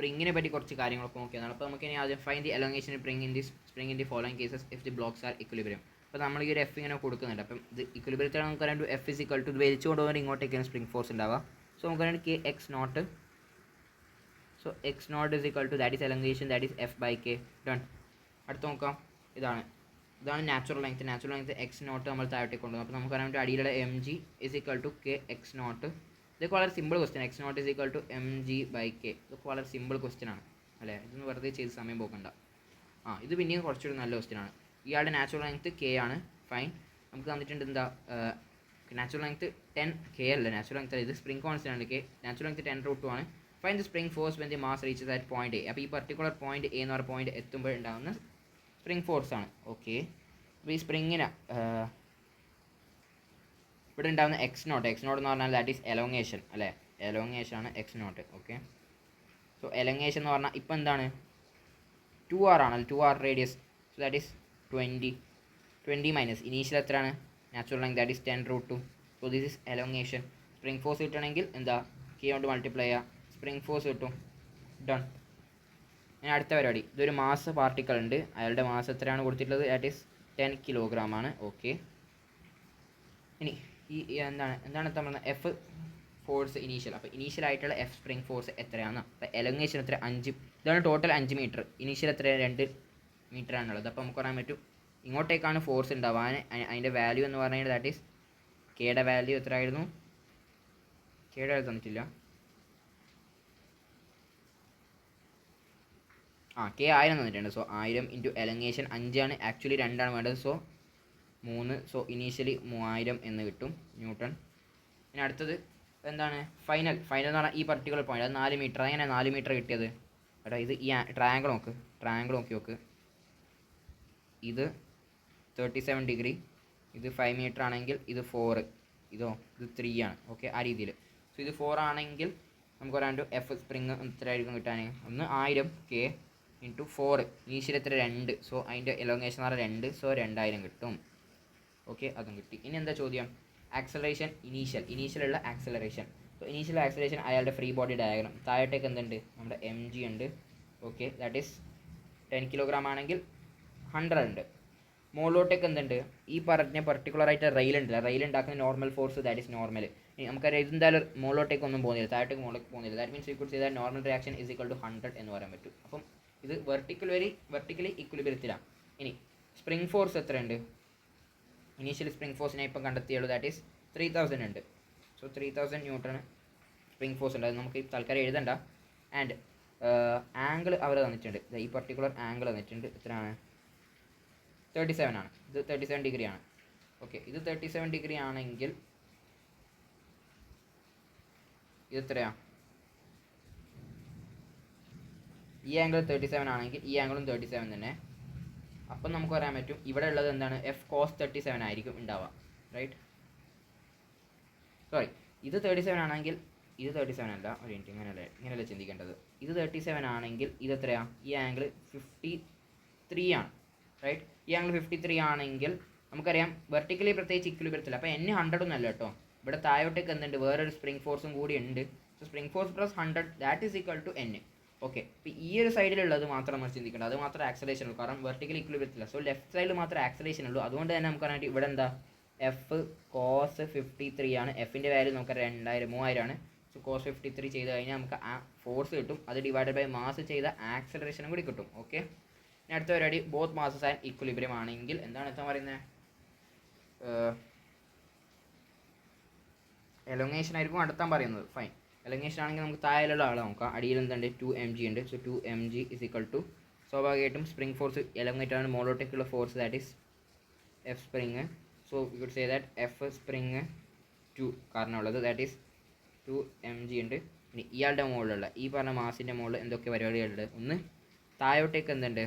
സ്പ്രിങ്ങിനെ പറ്റി കുറച്ച് കാര്യങ്ങളൊക്കെ നോക്കിയതാണ്. അപ്പോൾ നമുക്ക് ഇനി ആദ്യം find the elongation spring in the following cases if the blocks R equilibrium. അപ്പോൾ നമ്മൾ ഈ ഒരു എഫ് ഇങ്ങനെ കൊടുക്കുന്നുണ്ട്. അപ്പം ഇത് ഇക്വിലിബ്രിയത്തിൽ നമുക്ക് അറിയാം എഫ് ഇസ് ഇക്വൽ ടു ഇത് വലിച്ചു കൊണ്ടുപോകാൻ ഇങ്ങോട്ടേക്കാണ് സ്പ്രിങ് ഫോഴ്സ് ഉണ്ടാവുക. സോ നമുക്ക് അറിയാം K X naught. So X naught is equal to that is elongation that is F by K. Done. അടുത്ത് നോക്കാം. ഇതാണ് നാച്ചുറൽ ലെങ്ത് എക്സ് നോട്ട് നമ്മൾ താഴോട്ടേക്ക് കൊണ്ടുപോകും. അപ്പോൾ നമുക്ക് അറിയാൻ പറ്റും അടിയിലുള്ള M G is equal to K X naught. ഇതൊക്കെ വളരെ simple question. X naught is equal to M G by K. ഇതൊക്കെ വളരെ സിമ്പിൾ ക്വസ്റ്റ്യൻ ആണ് അല്ലേ. ഇതൊന്ന് വെറുതെ ചെയ്ത് സമയം പോക്കണ്ട. ഇത് പിന്നെയും കുറച്ചുകൂടി നല്ല ക്വസ്റ്റ്യൻ ആണ്. ഇയാളുടെ നാച്ചുറൽ ലെങ്ത് കെ ആണ്. ഫൈൻ. നമുക്ക് തന്നിട്ടുണ്ട് എന്താ നാച്ചുറൽ ലെങ്ത് 10K അല്ല, നാച്ചുറൽ ലെങ്ത് ഇത് സ്പ്രിംഗ് കോൺസ്റ്റന്റ് ആണ് കെ. നാച്ചുറൽ ലെങ്ത് 10√2 ആണ്. Find the spring force when the mass reaches at point A. അപ്പോൾ ഈ പർട്ടിക്കുലർ പോയിന്റ് എ എന്ന് പറയുന്ന പോയിന്റ് എത്തുമ്പോൾ ഉണ്ടാകുന്ന സ്പ്രിംഗ് ഫോഴ്സ് ആണ്. ഓക്കെ. അപ്പോൾ ഈ സ്പ്രിങ്ങിന് ഇവിടെ ഉണ്ടാകുന്ന എക്സ് നോട്ട് എന്ന് പറഞ്ഞാൽ ദാറ്റ് ഈസ് എലോങ്ങേഷൻ അല്ലേ. എലോങ്ങേഷൻ ആണ് x naught. Okay. So elongation എന്ന് പറഞ്ഞാൽ ഇപ്പോൾ എന്താണ് 2R ആണല്ലോ, 2R radius. So that is 20 minus initial എത്രയാണ് natural length that is 10√2. So this is elongation. Spring force കിട്ടണമെങ്കിൽ എന്താ കെ കൊണ്ട് മൾട്ടിപ്ലൈ ചെയ്യുക, സ്പ്രിംഗ് ഫോഴ്സ് കിട്ടും. ഡൺ. ഇനി അടുത്ത പരിപാടി, ഇതൊരു മാസ് പാർട്ടിക്കിൾ ഉണ്ട്. അയാളുടെ മാസ് എത്രയാണ് കൊടുത്തിട്ടുള്ളത്, ദാറ്റ് ഈസ് 10 കിലോഗ്രാം ആണ്. ഓക്കെ. ഇനി ഈ എന്താണ് പറഞ്ഞത് എഫ് ഫോഴ്സ് ഇനീഷ്യൽ. അപ്പോൾ ഇനീഷ്യൽ ആയിട്ടുള്ള എഫ് സ്പ്രിംഗ് ഫോഴ്സ് എത്രയാണ്. അപ്പോൾ എലോങ്ങേഷൻ എത്ര 5. ഇതാണ് ടോട്ടൽ 5 മീറ്റർ. ഇനീഷ്യൽ എത്ര 2 മീറ്റർ ആണുള്ളത്. അപ്പോൾ നമുക്ക് പറയാൻ പറ്റും ഇങ്ങോട്ടേക്കാണ് ഫോഴ്സ് ഉണ്ടാവാൻ. അതിൻ്റെ വാല്യൂ എന്ന് പറഞ്ഞാൽ ദാറ്റ് ഈസ് കെയുടെ വാല്യൂ എത്ര ആയിരുന്നു, കെയുടെ വാല്യൂ തന്നിട്ടില്ല. കെ 1000 തന്നിട്ടുണ്ട്. സോ 1000 ഇൻറ്റു എലങ്ങേഷൻ 5 ആണ്, ആക്ച്വലി 2 ആണ് വേണ്ടത്. സോ 3. സോ ഇനീഷ്യലി 3000 എന്ന് കിട്ടും ന്യൂട്ടൺ. ഇനി അടുത്തത് എന്താണ് ഫൈനൽ എന്ന് പറഞ്ഞാൽ ഈ പർട്ടിക്കുലർ പോയിന്റ് അത് 4 മീറ്റർ. അങ്ങനെ 4 മീറ്റർ കിട്ടിയത് കേട്ടോ. ഇത് ഈ ട്രയാങ്കിൾ നോക്കി നോക്ക്. ഇത് 37 ഡിഗ്രി, ഇത് 5 മീറ്റർ ആണെങ്കിൽ ഇത് 4, ഇത് 3 ആണ്. ഓക്കെ. ആ രീതിയിൽ. സോ ഇത് 4 ആണെങ്കിൽ നമുക്ക് പറയാൻ എഫ് സ്പ്രിങ് എത്ര ആയിരിക്കും കിട്ടാൻ, 1000 കെ ഇൻറ്റു 4. ഇനീഷ്യൽ എത്ര 2. സോ അതിൻ്റെ എലോങ്ങേഷൻ എന്ന് പറഞ്ഞാൽ 2. സോ 2000 കിട്ടും. ഓക്കെ. അതും കിട്ടി. ഇനി എന്താ ചോദ്യം, ആക്സലറേഷൻ ഇനീഷ്യലുള്ള ആക്സലറേഷൻ. സോ ഇനീഷ്യൽ ആക്സലറേഷൻ അയാളുടെ ഫ്രീ ബോഡി ഡയഗ്രാം. താഴോട്ടേക്ക് എന്തുണ്ട്, നമ്മുടെ എം ജി ഉണ്ട്. ഓക്കെ. ദാറ്റ് ഈസ് 10 കിലോഗ്രാം ആണെങ്കിൽ 100 ഉണ്ട്. മുകളിലോട്ടേക്ക് എന്തുണ്ട്, ഈ പറഞ്ഞ പർട്ടിക്കുലറായിട്ട് റെയിൽ ഉണ്ടല്ല, റെയിൽ ഉണ്ടാക്കുന്ന normal force that is normal. നമുക്കറിയാം ഇതെന്തായാലും മുകളിലോട്ടേക്ക് ഒന്നും പോകുന്നില്ല, താഴോട്ടേക്ക് മുകളിലേക്ക് പോകുന്നില്ല. That means you could say that normal reaction is equal to 100 എന്ന് പറയാൻ പറ്റും. അപ്പം ഇത് വെർട്ടിക്കലി ഇക്വിലിബ്രിയത്തിലാണ്. ഇനി സ്പ്രിംഗ് ഫോഴ്സ് എത്രയുണ്ട്, ഇനീഷ്യൽ സ്പ്രിംഗ് ഫോഴ്സിനെ ഇപ്പം കണ്ടെത്തിയുള്ളൂ. ദാറ്റ് ഈസ് 3000 ഉണ്ട്. സോ 3000 ന്യൂട്ടൺ സ്പ്രിംഗ് ഫോഴ്സ് ഉണ്ട്. അത് നമുക്ക് തൽക്കാലം എഴുതണ്ട. ആൻഡ് ആംഗിൾ അവർ തന്നിട്ടുണ്ട്. ഈ പർട്ടിക്കുലർ ആംഗിൾ തന്നിട്ടുണ്ട്. എത്രയാണ്, 37 ആണ്. ഇത് 37 ഡിഗ്രി ആണ്. ഓക്കെ. ഇത് 37 ഡിഗ്രി ആണെങ്കിൽ ഇത് എത്രയാണ്, ഈ ആംഗിൾ 37 ആണെങ്കിൽ ഈ ആംഗിളും 37 തന്നെ. അപ്പം നമുക്ക് പറയാൻ പറ്റും ഇവിടെ ഉള്ളത് എന്താണ്, എഫ് കോസ് 37 ആയിരിക്കും ഉണ്ടാവുക. റൈറ്റ്. സോറി, ഇത് 37 ആണെങ്കിൽ ഇത് 37 അല്ല. ഒരു മിനിറ്റ്, ഇങ്ങനെയല്ല ചിന്തിക്കേണ്ടത്. ഇത് 37 ആണെങ്കിൽ ഇത് എത്രയാണ്, ഈ ആംഗിൾ 53 ആണ്. റൈറ്റ്. ഈ ആംഗിൾ 53 ആണെങ്കിൽ നമുക്കറിയാം വെർട്ടിക്കലി പ്രത്യേകിച്ച് ഇക്വിലിബ്രിയത്തിൽ. അപ്പോൾ എൻ 100 ഒന്നല്ല കേട്ടോ. ഇവിടെ താഴോട്ടേക്ക് എന്തുണ്ട്, വേറൊരു സ്പ്രിംഗ് ഫോഴ്സും കൂടി ഉണ്ട്. So spring force plus 100 that is equal to N. Okay. ഇപ്പോൾ ഈ ഒരു സൈഡിലുള്ളത് മാത്രം നമ്മൾ ചിന്തിക്കേണ്ടത്, അത് മാത്രമേ ആക്സലേഷൻ ഉള്ളൂ. കാരണം വെർട്ടിക്കലി ഇക്വിലിബ്രിയത്തില്ല. സോ ലെഫ്റ്റ് സൈഡിൽ മാത്രമേ ആക്സലേഷൻ ഉള്ളൂ. അതുകൊണ്ട് തന്നെ നമുക്ക് പറയാനായിട്ട് ഇവിടെ എന്താ എഫ് കോസ് 53 ആണ്. എഫിൻ്റെ വാല്യൂ നമുക്ക് 3000 ആണ്. സോ കോസ് 53 ചെയ്ത് കഴിഞ്ഞാൽ നമുക്ക് ആ ഫോഴ്സ് കിട്ടും. അത് ഡിവൈഡഡ് ബൈ മാസ് ചെയ്ത ആക്സലറേഷനും കൂടി കിട്ടും. ഓക്കെ. ഇനി അടുത്ത പരിപാടി, ബോത്ത് മാസസ് ആൻഡ് ഇക്വിലിബ്രിയം ആണെങ്കിൽ എന്താണ് എത്താൻ പറയുന്നത്, എലോങ്ങേഷൻ ആയിരിക്കും അടുത്താൻ പറയുന്നത്. ഫൈൻ. എലോങ്ങേഷൻ ആണെങ്കിൽ നമുക്ക് താഴെയുള്ള ആളെ നോക്കാം. അടിയിൽ എന്തുണ്ട്, 2mg ഉണ്ട്. So 2mg is equal to സ്വാഭാവികമായിട്ടും സ്പ്രിംഗ് ഫോഴ്സ് എലോങ്ങേറ്റ് ആണ്, മുകളിലോട്ടേക്കുള്ള force that is f spring. So you could say that f spring 2 കാരണമുള്ളത് ദാറ്റ് ഈസ് 2mg ഉണ്ട്. ഇനി ഇയാളുടെ മുകളിലുള്ള ഈ പറഞ്ഞ മാസിൻ്റെ മുകളിൽ എന്തൊക്കെ പരിപാടികളുണ്ട്, ഒന്ന് താഴോട്ടേക്ക് എന്തുണ്ട്,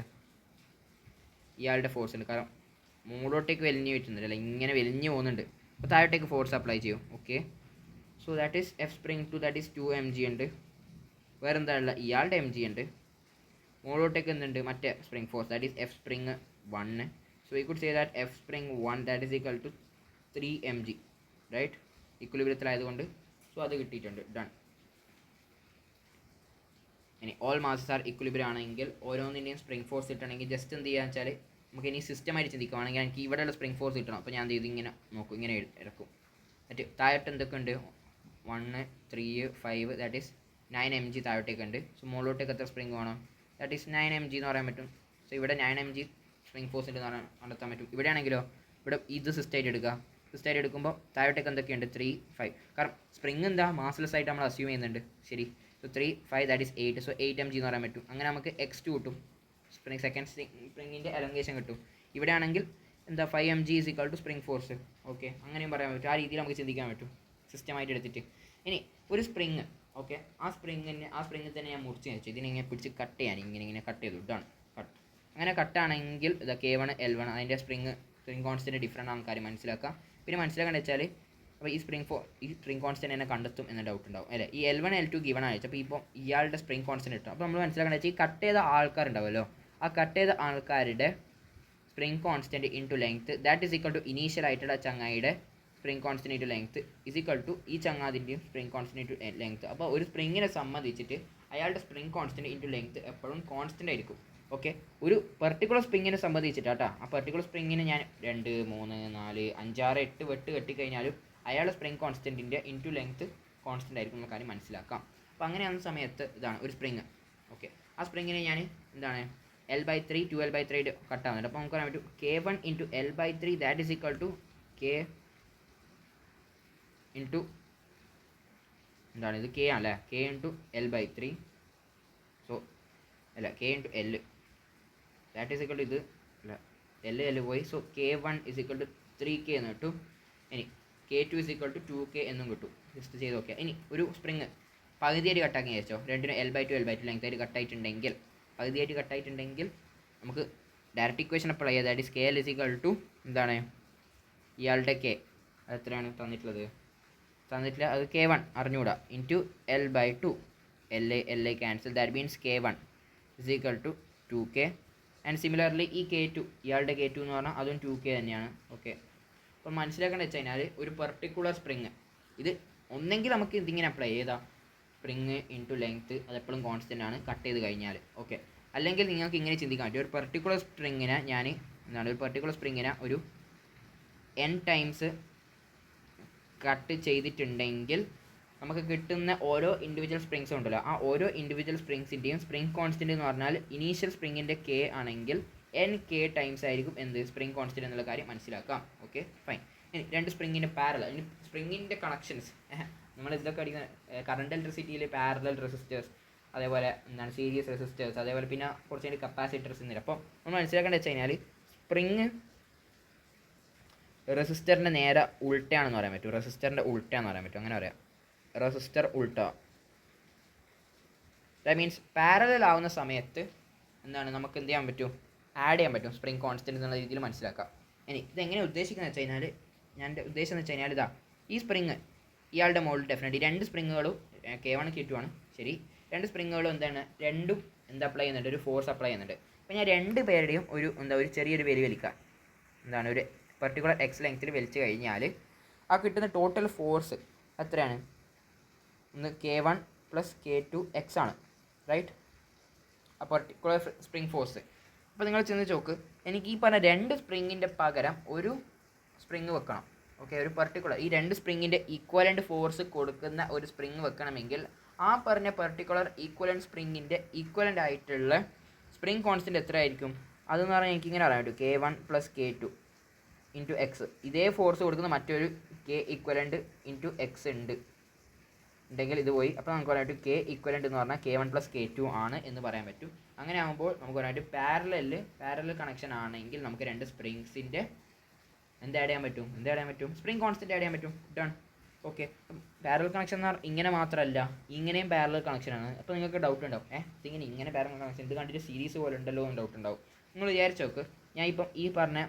ഇയാളുടെ ഫോഴ്സ് ഉണ്ട്. കാരണം മുകളിലോട്ടേക്ക് വലിഞ്ഞു പറ്റുന്നില്ല, ഇങ്ങനെ വലിഞ്ഞു പോകുന്നുണ്ട്. അപ്പോൾ താഴോട്ടേക്ക് ഫോഴ്സ് അപ്ലൈ ചെയ്യും. Okay. So that is f spring 2 that is 2mg ഉണ്ട്. വേറെ എന്താ ഉള്ള, ഇയാളുടെ mg ഉണ്ട്. മുകളിലോട്ടേക്ക് എന്തുണ്ട്, മറ്റേ spring force that is f spring 1. So you could say that f spring 1 that is equal to 3mg. Right. ഇക്വിലിബ്രിയത്തിലായതുകൊണ്ട്. സോ അത് കിട്ടിയിട്ടുണ്ട്. ഡൺ. ഇനി ഓൾ മാസസ് ആർ ഇക്വിലിബ്രിയം ആണെങ്കിൽ ഓരോന്നിൻ്റെയും സ്പ്രിംഗ് ഫോഴ്സ് കിട്ടണമെങ്കിൽ ജസ്റ്റ് എന്ത് ചെയ്യുക വെച്ചാൽ നമുക്ക് ഇനി സിസ്റ്റമായിട്ട് ചിന്തിക്കുകയാണെങ്കിൽ എനിക്ക് ഇവിടെയുള്ള സ്പ്രിംഗ് ഫോഴ്സ് കിട്ടണം. അപ്പോൾ ഞാൻ എന്ത് ചെയ്തു, ഇങ്ങനെ നോക്കും, ഇങ്ങനെ ഇറക്കും. എന്നിട്ട് താഴോട്ട് എന്തൊക്കെ ഉണ്ട്, 1 3 5 ദാറ്റ് ഈസ് 9 mg താഴോട്ടേക്ക് ഉണ്ട്. സോ മുകളിലോട്ടേക്ക് എത്ര സ്പ്രിംഗ് വേണം, ദാറ്റ് ഈസ് 9 mg എന്ന് പറയാൻ പറ്റും. സോ ഇവിടെ 9 mg സ്പ്രിംഗ് ഫോഴ്സ് ഉണ്ട് എന്ന് കണ്ടെത്താൻ പറ്റും. ഇവിടെയാണെങ്കിലോ ഇവിടെ ഇത് സിസ്റ്റമായിട്ട് എടുക്കുക. സിസ്റ്റമായിട്ട് എടുക്കുമ്പോൾ താഴോട്ടേക്ക് എന്തൊക്കെയുണ്ട്, 3 5. കാരണം സ്പ്രിംഗ് എന്താ മാസ്ലെസ് ആയിട്ട് നമ്മൾ അസ്യൂം ചെയ്യുന്നുണ്ട്. ശരി, so 3 5 that is 8. So 8 mg എന്ന് പറയാൻ പറ്റും. അങ്ങനെ നമുക്ക് x2 കിട്ടും, സെക്കൻഡ് സ്പ്രിങ്ങിൻ്റെ എലങ്കേഷൻ കിട്ടും. ഇവിടെ ആണെങ്കിൽ എന്താ 5 mg is equal to spring force. Okay, അങ്ങനെയും പറയാൻ പറ്റും. ആ രീതിയിൽ നമുക്ക് ചിന്തിക്കാൻ പറ്റും സിസ്റ്റമായിട്ട് എടുത്തിട്ട്. ഇനി ഒരു സ്പ്രിങ്, ഓക്കെ, ആ സ്പ്രിങ്ങിൽ തന്നെ ഞാൻ മുറിച്ച് വെച്ചു. ഇതിനിങ്ങനെ പിടിച്ച് കട്ട് ചെയ്യാൻ ഇങ്ങനെ കട്ട് ചെയ്തു, ഇതാണ് കട്ട്. അങ്ങനെ കട്ടാണെങ്കിൽ ഇത് K1 L1 അതിൻ്റെ സ്പ്രിങ് കോൺസ്റ്റൻറ്റ് ഡിഫറെൻ്റ് ആണ് കാര്യം മനസ്സിലാക്കാം. പിന്നെ മനസ്സിലാക്കേണ്ടത് വെച്ചാൽ അപ്പോൾ ഈ സ്പ്രിംഗ് കോൺസ്റ്റൻറ്റ് തന്നെ കണ്ടെത്തും എന്ന ഡൗട്ട് ഉണ്ടാവും അല്ലേ. ഈ L1 L2 ഗിവൺ അയച്ചു. അപ്പോൾ ഇപ്പോൾ ഇയാളുടെ സ്പ്രിംഗ് കോൺസ്റ്റൻറ്റ് കിട്ടും. അപ്പോൾ നമ്മൾ മനസ്സിലാക്കേണ്ടത് വെച്ചാൽ ഈ കട്ട് ചെയ്ത ആൾക്കാരുണ്ടാവുമല്ലോ, ആ കട്ട് ചെയ്ത ആൾക്കാരുടെ spring constant into length that is equal to initial ആയിട്ടുള്ള ചങ്ങായിയുടെ spring constant into length is equal to ഈ ചങ്ങാതിൻ്റെയും സ്പ്രിംഗ് കോൺസ്റ്റൻറ്റ് ഇൻറ്റു ലെങ്ത്ത്. അപ്പോൾ ഒരു സ്പ്രിങ്ങിനെ സംബന്ധിച്ചിട്ട് അയാളുടെ സ്പ്രിംഗ് കോൺസ്റ്റൻറ്റ് ഇൻറ്റു ലെങ്ത്ത് എപ്പോഴും കോൺസ്റ്റൻ്റ് ആയിരിക്കും. ഓക്കെ, ഒരു പെർട്ടിക്കുലർ സ്പ്രിങ്ങിനെ സംബന്ധിച്ചിട്ടാട്ടോ, ആ പെർട്ടിക്കുലർ സ്പ്രിങ്ങിനെ ഞാൻ 2 3 4 5 6 8 വെട്ട് കെട്ടിക്കഴിഞ്ഞാലും അയാളുടെ സ്പ്രിംഗ് കോൺസ്റ്റൻറ്റിൻ്റെ ഇൻറ്റു ലെങ്ത്ത് കോൺസ്റ്റൻ്റ് ആയിരിക്കും എന്ന കാര്യം മനസ്സിലാക്കാം. അപ്പോൾ അങ്ങനെയാകുന്ന സമയത്ത് ഇതാണ് ഒരു സ്പ്രിങ്. ഓക്കെ, ആ സ്പ്രിങ്ങിനെ ഞാൻ എന്താണ് L/3 2L/3 കട്ടാവുന്നുണ്ട്. അപ്പോൾ നമുക്ക് പറയാൻ പറ്റും K1 into L/3 that is equal to K into എന്താണ് ഇത് K ആണല്ലേ, K ഇൻറ്റു L/3. സോ അല്ല K into L that is equal to ഇത് അല്ല L പോയി. So K1 is equal to 3K എന്ന് കിട്ടും. ഇനി K2 is equal to 2K എന്നും കിട്ടും. ജസ്റ്റ് ചെയ്ത് നോക്കിയാൽ. ഇനി ഒരു സ്പ്രിങ് പകുതിയായിട്ട് കട്ടാക്കി വെച്ചോ, രണ്ടിനും L/2 ലെങ്ത് ആയിട്ട് കട്ടായിട്ടുണ്ടെങ്കിൽ, പകുതിയായിട്ട് കട്ടായിട്ടുണ്ടെങ്കിൽ നമുക്ക് ഡയറക്റ്റ് ഇക്വേഷൻ അപ്ലൈ ചെയ്യാം. That is KL is equal to എന്താണ് ഇയാളുടെ K എത്രയാണ് തന്നിട്ടുള്ളത്, അത് K1 അറിഞ്ഞുകൂടാ into L/2 L cancel that means K1 is equal to 2K. And similarly ഈ K2 ഇയാളുടെ K2 എന്ന് പറഞ്ഞാൽ അതും 2K തന്നെയാണ്. ഓക്കെ, അപ്പോൾ മനസ്സിലാക്കേണ്ടത് വെച്ച് കഴിഞ്ഞാൽ ഒരു പെർട്ടിക്കുലർ സ്പ്രിങ് ഇത് ഒന്നെങ്കിൽ നമുക്ക് ഇതിങ്ങനെ അപ്ലൈ ചെയ്താൽ സ്പ്രിങ് ഇൻറ്റു ലെങ്ത്ത് അതെപ്പോഴും കോൺസ്റ്റൻ്റ് ആണ് കട്ട് ചെയ്ത് കഴിഞ്ഞാൽ. ഓക്കെ, അല്ലെങ്കിൽ നിങ്ങൾക്ക് ഇങ്ങനെ ചിന്തിക്കാൻ പറ്റും, ഒരു പെർട്ടിക്കുലർ സ്പ്രിങ്ങിനെ ഞാൻ ഒരു n ടൈംസ് കട്ട് ചെയ്തിട്ടുണ്ടെങ്കിൽ നമുക്ക് കിട്ടുന്ന ഓരോ ഇൻഡിവിജ്വൽ സ്പ്രിങ്സും ഉണ്ടല്ലോ, ആ ഓരോ ഇൻഡിവിജ്വൽ സ്പ്രിങ്സിൻ്റെയും സ്പ്രിംഗ് കോൺസ്റ്റൻറ്റ് എന്ന് പറഞ്ഞാൽ ഇനീഷ്യൽ സ്പ്രിങ്ങിൻ്റെ K ആണെങ്കിൽ NK ടൈംസ് ആയിരിക്കും എന്ത് സ്പ്രിംഗ് കോൺസ്റ്റൻറ്റ് എന്നുള്ള കാര്യം മനസ്സിലാക്കാം. Okay, fine. ഇനി രണ്ട് സ്പ്രിങ്ങിൻ്റെ പാരലൽ, ഇനി സ്പ്രിങ്ങിൻ്റെ കണക്ഷൻസ് നമ്മൾ ഇതൊക്കെ അടിക്കുന്ന കറണ്ട് ഇലക്ട്രിസിറ്റിയിൽ പാരലൽ റെസിസ്റ്റേഴ്സ്, അതേപോലെ എന്താണ് സീരീസ് റെസിസ്റ്റേഴ്സ്, അതേപോലെ പിന്നെ കുറച്ച് കപ്പാസിറ്റേഴ്സ് എന്നില്ല. അപ്പോൾ നമ്മൾ മനസ്സിലാക്കേണ്ടത് വെച്ച് കഴിഞ്ഞാൽ സ്പ്രിങ് റെസിസ്റ്ററിൻ്റെ നേരെ ഉൾട്ടയാണെന്ന് പറയാൻ പറ്റും, റെസിസ്റ്ററിൻ്റെ ഉൾട്ടയാണെന്ന് പറയാൻ പറ്റും, അങ്ങനെ പറയാം, റെസിസ്റ്റർ ഉൾട്ട. ദാറ്റ് മീൻസ് പാരലൽ ആവുന്ന സമയത്ത് എന്താണ് നമുക്ക് എന്ത് ചെയ്യാൻ പറ്റും, ആഡ് ചെയ്യാൻ പറ്റും സ്പ്രിംഗ് കോൺസ്റ്റൻറ്റ് എന്നുള്ള രീതിയിൽ മനസ്സിലാക്കാം. ഇനി ഇതെങ്ങനെ ഉദ്ദേശിക്കുന്നത് വെച്ച് കഴിഞ്ഞാൽ, ഞാൻ ഉദ്ദേശം എന്ന് വെച്ച് കഴിഞ്ഞാൽ ഇതാ ഈ സ്പ്രിങ് ഇയാളുടെ മുകളിൽ ഡെഫിനറ്റ്ലി രണ്ട് സ്പ്രിങ്ങുകളും K1 K2 ആണ്. ശരി, രണ്ട് സ്പ്രിങ്ങുകളും എന്താണ് രണ്ടും അപ്ലൈ ചെയ്യുന്നുണ്ട്, ഒരു ഫോഴ്സ് അപ്ലൈ ചെയ്യുന്നുണ്ട്. അപ്പോൾ ഞാൻ രണ്ട് പേരുടെയും ഒരു ചെറിയൊരു വലി വലിക്കാം, എന്താണ് ഒരു പെർട്ടിക്കുലർ എക്സ് ലെങ്ത്തിൽ വലിച്ചു കഴിഞ്ഞാൽ ആ കിട്ടുന്ന ടോട്ടൽ ഫോഴ്സ് എത്രയാണ്, ഒന്ന് K1 + K2 X ആണ്, റൈറ്റ്, ആ പെർട്ടിക്കുലർ സ്പ്രിംഗ് ഫോഴ്സ്. അപ്പോൾ നിങ്ങൾ ചെന്ന് ചോക്ക്, എനിക്ക് ഈ പറഞ്ഞ രണ്ട് സ്പ്രിങ്ങിൻ്റെ പകരം ഒരു സ്പ്രിങ് വെക്കണം. ഓക്കെ, ഒരു പെർട്ടിക്കുലർ ഈ രണ്ട് സ്പ്രിങ്ങിൻ്റെ ഈക്വലൻ്റ് ഫോഴ്സ് കൊടുക്കുന്ന ഒരു സ്പ്രിങ് വെക്കണമെങ്കിൽ ആ പറഞ്ഞ പെർട്ടിക്കുലർ ഈക്വലൻ്റ് സ്പ്രിങ്ങിൻ്റെ ഈക്വലൻ്റ് ആയിട്ടുള്ള സ്പ്രിംഗ് കോൺസ്റ്റൻറ്റ് എത്ര ആയിരിക്കും അതെന്ന് പറഞ്ഞാൽ എനിക്കിങ്ങനെ അറിയാൻ പറ്റും, K1 + K2 × X. ഇതേ ഫോഴ്സ് കൊടുക്കുന്ന മറ്റൊരു K ഈക്വലൻ്റ് × X ഉണ്ടെങ്കിൽ ഇത് പോയി. അപ്പോൾ നമുക്ക് പറയാൻ പറ്റും K ഈക്വലൻ്റ് എന്ന് പറഞ്ഞാൽ K1 + K2 ആണ് എന്ന് പറയാൻ പറ്റും. അങ്ങനെ ആകുമ്പോൾ നമുക്ക് പറയാൻ പറ്റും പാരലൽ കണക്ഷൻ ആണെങ്കിൽ നമുക്ക് രണ്ട് സ്പ്രിങ്സിൻ്റെ എന്ത് ആഡ് ചെയ്യാൻ പറ്റും, സ്പ്രിംഗ് കോൺസ്റ്റൻറ്റ് ആഡ് ചെയ്യാൻ പറ്റും. ഡൺ. ഓക്കെ, പാരലൽ കണക്ഷൻ എന്ന് പറഞ്ഞാൽ ഇങ്ങനെ മാത്രമല്ല, ഇങ്ങനെയും പാരലൽ കണക്ഷനാണ്. അപ്പോൾ നിങ്ങൾക്ക് ഡൗട്ട് ഉണ്ടാവും, ഇങ്ങനെ പാരലൽ കണക്ഷൻ ഇത് കണ്ടിട്ട് സീരീസ് പോലെ ഉണ്ടല്ലോ എന്ന് ഡൗട്ട് ഉണ്ടാവും. നിങ്ങൾ വിചാരിച്ച് നോക്ക്, ഞാൻ ഇപ്പം ഈ പറഞ്ഞ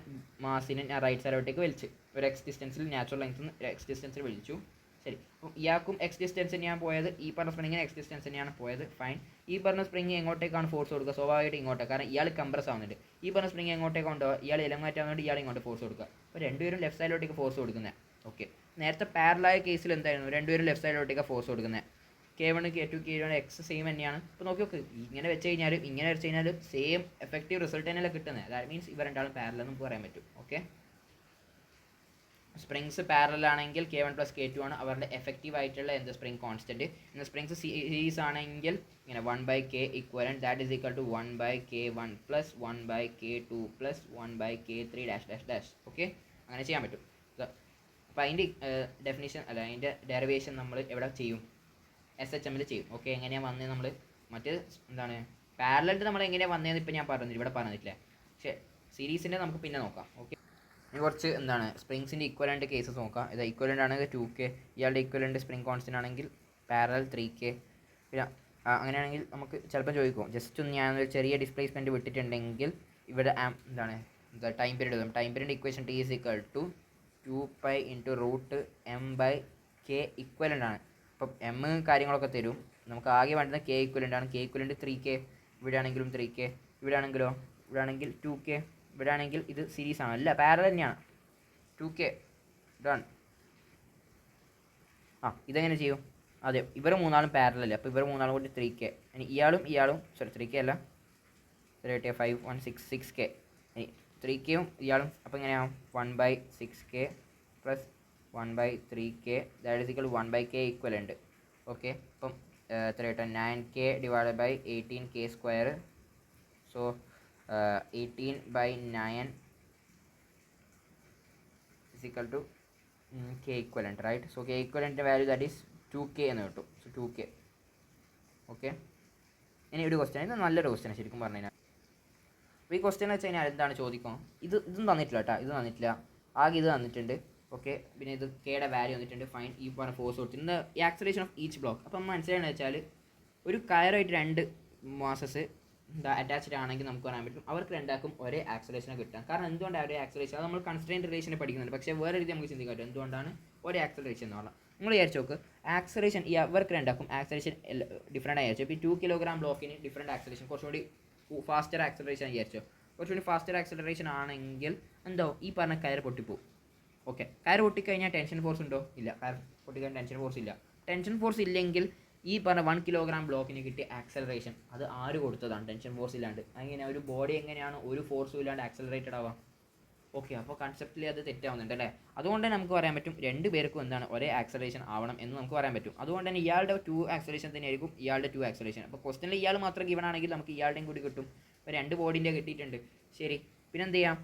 മാസിനെ ഞാൻ റൈറ്റ് സൈഡിലോട്ടേക്ക് വലിച്ച് ഒരു എക്സ് ഡിസ്റ്റൻസിൽ നാച്ചുറൽ ലെങ്ത്തിൽ എക്സ് ഡിസ്റ്റൻസിൽ വലിച്ചു. ശരി, അപ്പം ഇയാൾക്കും എക്സ് ഡിസ്റ്റൻസ് തന്നെയാണ് പോയത്, ഈ പറഞ്ഞ സ്പ്രിങ്ങിന് എക്സ് ഡിസ്റ്റൻസ് തന്നെയാണ് പോയത്. ഫൈൻ. ഈ പറഞ്ഞ സ്പ്രിങ് എങ്ങോട്ടേക്കാണ് ഫോഴ്സ് കൊടുക്കുക, സ്വാഭാവികമായിട്ട് ഇങ്ങോട്ടേക്ക്, കാരണം ഇയാൾ കംപ്രസ് ആവുന്നുണ്ട്. ഈ പറഞ്ഞ സ്പ്രിങ് എങ്ങോട്ടേക്ക് കൊണ്ടുപോകുക, ഇയാൾ എലങ്ങാറ്റ് ആവുന്നുണ്ട്, ഇയാൾ ഇങ്ങോട്ട് ഫോഴ്സ് കൊടുക്കുക. അപ്പോൾ രണ്ടുപേരും ലെഫ്റ്റ് സൈഡിലോട്ടേക്ക് ഫോഴ്സ് കൊടുക്കുന്നത്. ഓക്കെ, നേരത്തെ പാരലായ കേസിൽ എന്തായിരുന്നു, രണ്ടുപേരും ലെഫ്റ്റ് സൈഡിലോട്ടേക്ക് ഫോഴ്സ് കൊടുക്കുന്നത്. K1 K2 K1 X same തന്നെയാണ്. ഇപ്പോൾ നോക്കി നോക്ക്, ഇങ്ങനെ വെച്ച് കഴിഞ്ഞാലും ഇങ്ങനെ വെച്ച് കഴിഞ്ഞാലും സെയിം എഫക്റ്റീവ് റിസൾട്ട് തന്നെയല്ല കിട്ടുന്നത്. ദാറ്റ് മീൻസ് ഇവ രണ്ടാളും പാരലൽ നമുക്ക് പറയാൻ പറ്റും. ഓക്കെ, സ്പ്രിങ്സ് പാരലൽ ആണെങ്കിൽ K1 + K2 ആണ് അവരുടെ എഫക്റ്റീവ് ആയിട്ടുള്ള എന്ത് സ്പ്രിങ് കോൺസ്റ്റൻറ്റ്. ഇന്ന് സ്പ്രിങ്സ് സീരീസ് ആണെങ്കിൽ ഇങ്ങനെ 1/K equivalent that is equal to 1/K1 + 1/K2 + 1/K3 dash dash dash. Okay, അങ്ങനെ ചെയ്യാൻ പറ്റും. അപ്പോൾ അതിൻ്റെ ഡെഫിനിഷൻ അല്ല, അതിൻ്റെ ഡെറിവേഷൻ നമ്മൾ എവിടെ ചെയ്യും? SHMൽ ചെയ്യും. ഓക്കെ, എങ്ങനെയാണ് വന്നത് നമ്മൾ മറ്റ് എന്താണ് പാരലൽ നമ്മൾ എങ്ങനെയാണ് വന്നതെന്ന് ഇപ്പോൾ ഞാൻ പറഞ്ഞില്ല, ഇവിടെ പറഞ്ഞിട്ടില്ല. പക്ഷേ സീരീസിൻ്റെ നമുക്ക് പിന്നെ നോക്കാം. ഓക്കെ, ഇനി കുറച്ച് എന്താണ് സ്പ്രിങ്സിൻ്റെ ഇക്വലൻ്റ് കേസസ് നോക്കാം. ഇത് ഇക്വലൻ്റ് ആണെങ്കിൽ 2K, ഇയാളുടെ ഇക്വലൻ്റ് സ്പ്രിങ് കോൺസ്റ്റൻ്റ് ആണെങ്കിൽ പാരലൽ 3K. പിന്നെ അങ്ങനെയാണെങ്കിൽ നമുക്ക് ചിലപ്പോൾ ചോദിക്കും, ജസ്റ്റ് ഒന്ന് ഞാനൊരു ചെറിയ ഡിസ്പ്ലേസ്മെൻറ്റ് വിട്ടിട്ടുണ്ടെങ്കിൽ ഇവിടെ എന്താണ് ടൈം പീരീഡ് വരും. Time period equation T = 2π × m/K equivalent ആണ്. അപ്പം M കാര്യങ്ങളൊക്കെ തരും. നമുക്ക് ആകെ വേണ്ടുന്നത് K ഇക്വലൻ്റ് ആണ്. K ഇക്വലൻ്റ് 3K, ഇവിടെ ആണെങ്കിലും 3K, ഇവിടെ ആണെങ്കിലോ, ഇവിടെ ആണെങ്കിൽ 2K, ഇവിടെ ആണെങ്കിൽ ഇത് സീരീസ് ആണ്, അല്ല പാരലൽ തന്നെയാണ്. 2K done. ഇതെങ്ങനെ ചെയ്യും? അതെ, ഇവർ മൂന്നാളും പാരലൽ, അപ്പോൾ ഇവർ മൂന്നാളും കൂടി 3K. ഇനി ഇയാളും 3K അല്ല, 5 1 6 6K. ഇനി 3Kയും ഇയാളും അപ്പോൾ എങ്ങനെയാവും? 1/6K + 1/3K that is equal 1/K equivalent. Okay, അപ്പം എത്ര കിട്ടും? 9K / 18K². So 18/9 is equal to K equivalent, right? So K equivalent value that is 2K എന്ന് കിട്ടും. So 2K. ഓക്കെ, ഇനി ഒരു ക്വസ്റ്റ്യൻ, ഇത് നല്ലൊരു ക്വസ്റ്റ്യൻ ശരിക്കും പറഞ്ഞു കഴിഞ്ഞാൽ. അപ്പോൾ ഈ ക്വസ്റ്റ്യൻ വെച്ച് കഴിഞ്ഞാൽ എന്താണ് ചോദിക്കും? ഇതും തന്നിട്ടില്ല കേട്ടോ, ഇത് തന്നിട്ടില്ല, ആകെ ഇത് തന്നിട്ടുണ്ട്. ഓക്കെ, പിന്നെ ഇത് Kയുടെ വാല്യൂ വന്നിട്ടുണ്ട്. ഫൈൻ ഈ പറഞ്ഞ ഫോഴ്സ് കൊടുത്തിട്ടുണ്ട്. ഈ ആക്സലേഷൻ ഓഫ് ഈച്ച് ബ്ലോക്ക്. അപ്പം മനസ്സിലായെന്ന് വെച്ചാൽ ഒരു കയറായിട്ട് 2 മാസസ് അറ്റാച്ച്ഡ് ആണെങ്കിൽ നമുക്ക് പറയാൻ പറ്റും അവർക്ക് രണ്ടാക്കും ഒരേ ആക്സലേഷനെ കിട്ടാം. കാരണം എന്തുകൊണ്ടാണ് ഒരേ ആക്സലേഷൻ? അത് നമ്മൾ കൺസ്ട്രെയിൻറ്റ് റിലേഷനെ പഠിക്കുന്നുണ്ട്. പക്ഷേ വേറെ രീതി നമുക്ക് ചിന്തിക്കാൻ പറ്റും എന്തുകൊണ്ടാണ് ഒരേ ആക്സലേഷൻ എന്ന് പറഞ്ഞാൽ. നിങ്ങൾ വിചാരിച്ചു നോക്ക്, ആക്സലേഷൻ ഈ അവർക്ക് രണ്ടാക്കും ആക്സലേഷൻ ഡിഫറെൻ്റ് ആയി. ഇപ്പോൾ 2 കിലോഗ്രാം ബ്ലോക്കിന് ഡിഫറെൻറ്റ് ആക്സലേഷൻ, കുറച്ചുകൂടി ഫാസ്റ്റർ ആക്സലറേഷൻ വിചാരിച്ചോ. കുറച്ചുകൂടി ഫാസ്റ്റർ ആക്സലറേഷൻ ആണെങ്കിൽ എന്തോ ഈ പറഞ്ഞ കയർ പൊട്ടിപ്പോവും. ഓക്കെ, കയർ പൊട്ടിക്കഴിഞ്ഞാൽ ടെൻഷൻ ഫോഴ്സ് ഉണ്ടോ? ഇല്ല. കയർ പൊട്ടിക്കഴിഞ്ഞാൽ ടെൻഷൻ ഫോഴ്സ് ഇല്ല. ടെൻഷൻ ഫോഴ്സ് ഇല്ലെങ്കിൽ ഈ പറഞ്ഞ 1 കിലോഗ്രാം ബ്ലോക്കിന് കിട്ടിയ ആക്സലറേഷൻ അത് ആര് കൊടുത്തതാണ്? ടെൻഷൻ ഫോഴ്സ് ഇല്ലാണ്ട്. അങ്ങനെ ഒരു ബോഡി എങ്ങനെയാണ് ഒരു ഫോഴ്സും ഇല്ലാണ്ട് ആക്സലറേറ്റഡ് ആവാം? ഓക്കെ, അപ്പോൾ കൺസെപ്റ്റിൽ അത് തെറ്റാവുന്നുണ്ട് അല്ലേ? അതുകൊണ്ട് തന്നെ നമുക്ക് പറയാൻ പറ്റും 2 പേർക്കും എന്താണ് ഒരേ ആക്സലറേഷൻ ആവണം എന്ന് നമുക്ക് പറയാൻ പറ്റും. അതുകൊണ്ട് തന്നെ ഇയാളുടെ 2 ആക്സലറേഷൻ തന്നെയായിരിക്കും ഇയാളുടെ 2 ആക്സലറേഷൻ. അപ്പോൾ ക്വസ്റ്റനിൽ ഇയാൾ മാത്രം ഗിവൺ ആണെങ്കിൽ നമുക്ക് ഇയാളുടെയും കൂടി കിട്ടും. ഇപ്പോൾ 2 ബോഡിൻ്റെ കിട്ടിയിട്ടുണ്ട്. ശരി, പിന്നെ എന്ത് ചെയ്യാം?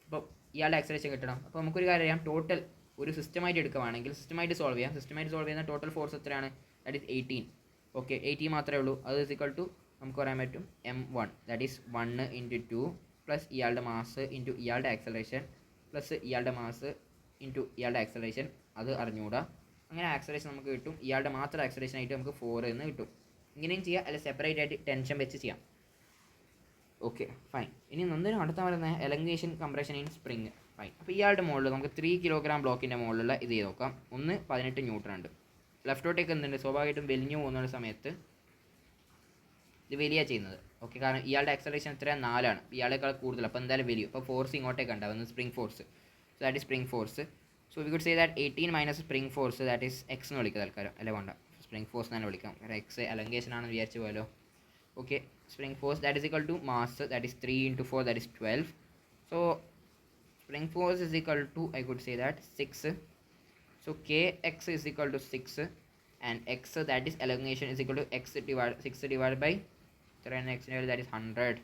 അപ്പോൾ ഇയാളുടെ ആക്സലറേഷൻ കിട്ടണം. അപ്പോൾ നമുക്കൊരു കാര്യം അറിയാം, ടോട്ടൽ ഒരു സിസ്റ്റമായിട്ട് എടുക്കുകയാണെങ്കിൽ സിസ്റ്റമായിട്ട് സോൾവ് ചെയ്യാം. സിസ്റ്റമായിട്ട് സോൾവ് ചെയ്യുന്ന ടോട്ടൽ ഫോഴ്സ് എത്രയാണ്? That is 18. ഓക്കെ, 18 മാത്രമേ ഉള്ളൂ. അത് ഈക്വൽ ടു നമുക്ക് പറയാൻ പറ്റും m1 ദാറ്റ് ഈസ് 1 × 2 പ്ലസ് ഇയാളുടെ മാസ് ഇൻറ്റു ഇയാളുടെ ആക്സലറേഷൻ പ്ലസ് ഇയാളുടെ മാസ് ഇൻറ്റു ഇയാളുടെ ആക്സലറേഷൻ. അത് അറിഞ്ഞുകൂടാ. അങ്ങനെ ആക്സലറേഷൻ നമുക്ക് കിട്ടും. ഇയാളുടെ മാത്രം ആക്സലറേഷൻ ആയിട്ട് നമുക്ക് 4 എന്ന് കിട്ടും. ഇങ്ങനെയും ചെയ്യാം, അല്ല സെപ്പറേറ്റ് ആയിട്ട് ടെൻഷൻ വെച്ച് ചെയ്യാം. Okay, fine. ഇനി നന്ദിനും അടുത്ത വരുന്ന എലങ്കേഷൻ കംപ്രഷൻ ഇൻ സ്പ്രിങ്. ഫൈൻ. അപ്പോൾ ഇയാളുടെ മുകളിൽ നമുക്ക് 3 കിലോഗ്രാം ബ്ലോക്കിൻ്റെ മുകളിലുള്ള ഇത് ചെയ്ത് നോക്കാം. 18 ന്യൂട്ടൺ ഉണ്ട്. ലെഫ്റ്റോട്ടേക്ക് എന്തുണ്ട്? സ്വാഭാവികമായിട്ടും വലിഞ്ഞു പോകുന്ന സമയത്ത് ഇത് വലിയ ചെയ്യുന്നത്. ഓക്കെ, കാരണം ഇയാളുടെ ആക്സലറേഷൻ എത്രയാണ്? 4 ആണ്. ഇയാളേക്കാൾ കൂടുതൽ, അപ്പോൾ എന്തായാലും വലിയ. അപ്പോൾ ഫോഴ്സ് ഇങ്ങോട്ടേക്ക് ഉണ്ടാവുന്നത് spring force. So that is spring force. So we could say that 18 minus spring force that is X എന്ന് വിളിക്കുക തൽക്കാലം. അല്ല വേണ്ട, സ്പ്രിങ് ഫോഴ്സ് തന്നെ വിളിക്കാം. എക്സ് എലങ്കേഷൻ ആണെന്ന് വിചാരിച്ചു പോയല്ലോ. Okay, spring force that is equal to mass that is 3 × 4 that is 12. So spring force is equal to, I could say that 6. So kx is equal to 6 and x that is elongation is equal to 6 divided by 3 and x that is 100.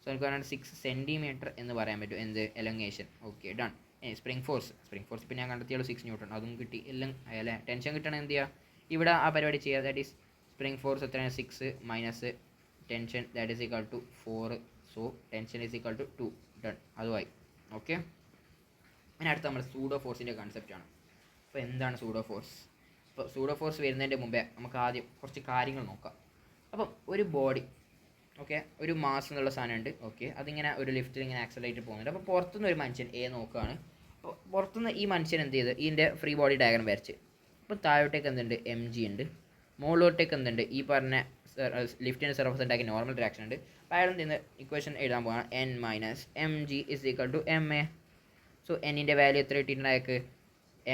So നമുക്ക് പറഞ്ഞാൽ 6 centimetre എന്ന് പറയാൻ പറ്റും എന്ത് elongation. Okay, done. Spring force പിന്നെ ഞാൻ കണ്ടെത്തിയുള്ളൂ 6 newton. അതും കിട്ടി. എല്ലാം അല്ലേ? ടെൻഷൻ കിട്ടണം എന്ത് ചെയ്യുക? ഇവിടെ ആ പരിപാടി ചെയ്യുക. ദാറ്റ് ഈസ് സ്പ്രിങ് ഫോഴ്സ് എത്രയാണ്? 6 minus tension that is equal to 4. So tension is equal to 2. Done, അതുമായി. ഓക്കെ, ഇനി അടുത്ത് നമ്മൾ സൂഡോ ഫോഴ്സിൻ്റെ കൺസെപ്റ്റാണ്. അപ്പോൾ എന്താണ് സൂഡോ ഫോഴ്സ്? അപ്പോൾ സൂഡോ ഫോഴ്സ് വരുന്നതിൻ്റെ മുമ്പേ നമുക്ക് ആദ്യം കുറച്ച് കാര്യങ്ങൾ നോക്കാം. അപ്പം ഒരു ബോഡി, ഓക്കെ, ഒരു മാസ് എന്നുള്ള സാധനമുണ്ട്. ഓക്കെ, അതിങ്ങനെ ഒരു ലിഫ്റ്റിൽ ഇങ്ങനെ ആക്സലറേറ്റ് പോകുന്നുണ്ട്. അപ്പോൾ പുറത്തുനിന്ന് ഒരു മനുഷ്യൻ നോക്കുകയാണ്. അപ്പോൾ പുറത്തുനിന്ന് ഈ മനുഷ്യൻ എന്ത് ചെയ്ത് ഇതിൻ്റെ ഫ്രീ ബോഡി ഡയഗ്രം വരച്ച്. അപ്പോൾ താഴോട്ടേക്ക് എന്തുണ്ട്? mg ഉണ്ട്. മുകളിലോട്ടേക്ക് എന്തുണ്ട്? ഈ പറഞ്ഞ ലിഫ്റ്റിൻ്റെ സർഫസ് ഉണ്ടാക്കി നോർമൽ റിയാക്ഷൻ ഉണ്ട്. അപ്പോൾ അയാൾ എന്ത് ഇക്വേഷൻ എഴുതാൻ പോവാണ്. n minus mg is equal to ma. So എന്നിൻ്റെ വാല്യൂ എത്ര കിട്ടിയിട്ടുണ്ടായേക്ക്?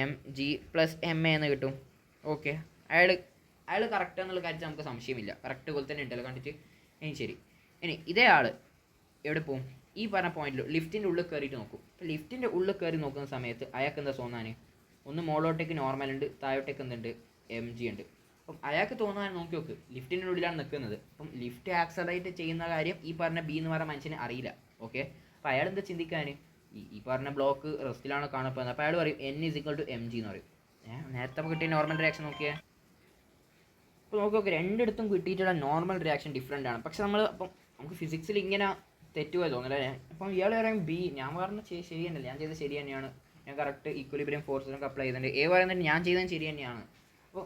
mg + ma എന്ന് കിട്ടും. ഓക്കെ, അയാൾ അയാൾ കറക്റ്റ് എന്നുള്ള കാര്യത്തിൽ നമുക്ക് സംശയമില്ല, കറക്റ്റ് പോലെ തന്നെ ഉണ്ടല്ലോ കണ്ടിട്ട്. ഇനി ശരി, ഇനി ഇതേ ആൾ എവിടെ പോകും? ഈ പറഞ്ഞ പോയിന്റിൽ ലിഫ്റ്റിൻ്റെ ഉള്ളിൽ കയറിയിട്ട് നോക്കും. അപ്പോൾ ലിഫ്റ്റിൻ്റെ ഉള്ളിൽ കയറി നോക്കുന്ന സമയത്ത് അയാൾക്ക് എന്താ തോന്നാൻ? ഒന്ന് മുകളിലോട്ടേക്ക് നോർമൽ ഉണ്ട്, താഴോട്ടേക്ക് എന്തുണ്ട്, എം ജി ഉണ്ട്. അപ്പം അയാൾക്ക് തോന്നാൻ നോക്കി നോക്ക്, ലിഫ്റ്റിൻ്റെ ഉള്ളിലാണ് നിൽക്കുന്നത്. അപ്പം ലിഫ്റ്റ് ആക്സലറേറ്റ് ചെയ്യുന്ന കാര്യം ഈ പറഞ്ഞ ബി എന്ന് പറഞ്ഞ മനുഷ്യന് അറിയില്ല. ഓക്കെ, അപ്പോൾ അയാൾ എന്താ ചിന്തിക്കാൻ? ഈ പറഞ്ഞ ബ്ലോക്ക് റെസ്റ്റിലാണ് കാണപ്പെടുന്നത്. അപ്പോൾ അയാൾ പറയും n = mg എന്ന് പറയും. നേരത്തെ നമുക്ക് കിട്ടിയ നോർമൽ റിയാക്ഷൻ നോക്കിയേ. അപ്പോൾ നോക്കി രണ്ടിടത്തും കിട്ടിയിട്ടുള്ള നോർമൽ റിയാക്ഷൻ ഡിഫറെൻ്റ് ആണ്. പക്ഷെ നമ്മൾ അപ്പം നമുക്ക് ഫിസിക്സിൽ ഇങ്ങനെ തെറ്റുപോയി തോന്നില്ലേ? അപ്പം ഇയാൾ പറയും ബി, ഞാൻ പറഞ്ഞ ശരി തന്നെയല്ലേ, ഞാൻ ചെയ്തത് ശരി തന്നെയാണ്, ഞാൻ കറക്റ്റ് ഈക്വലിബ്രിയം ഫോഴ്സിനൊക്കെ അപ്ലൈ ചെയ്തിട്ടുണ്ട്. പറയുന്നത് ഞാൻ ചെയ്തത് ശരി തന്നെയാണ്. അപ്പോൾ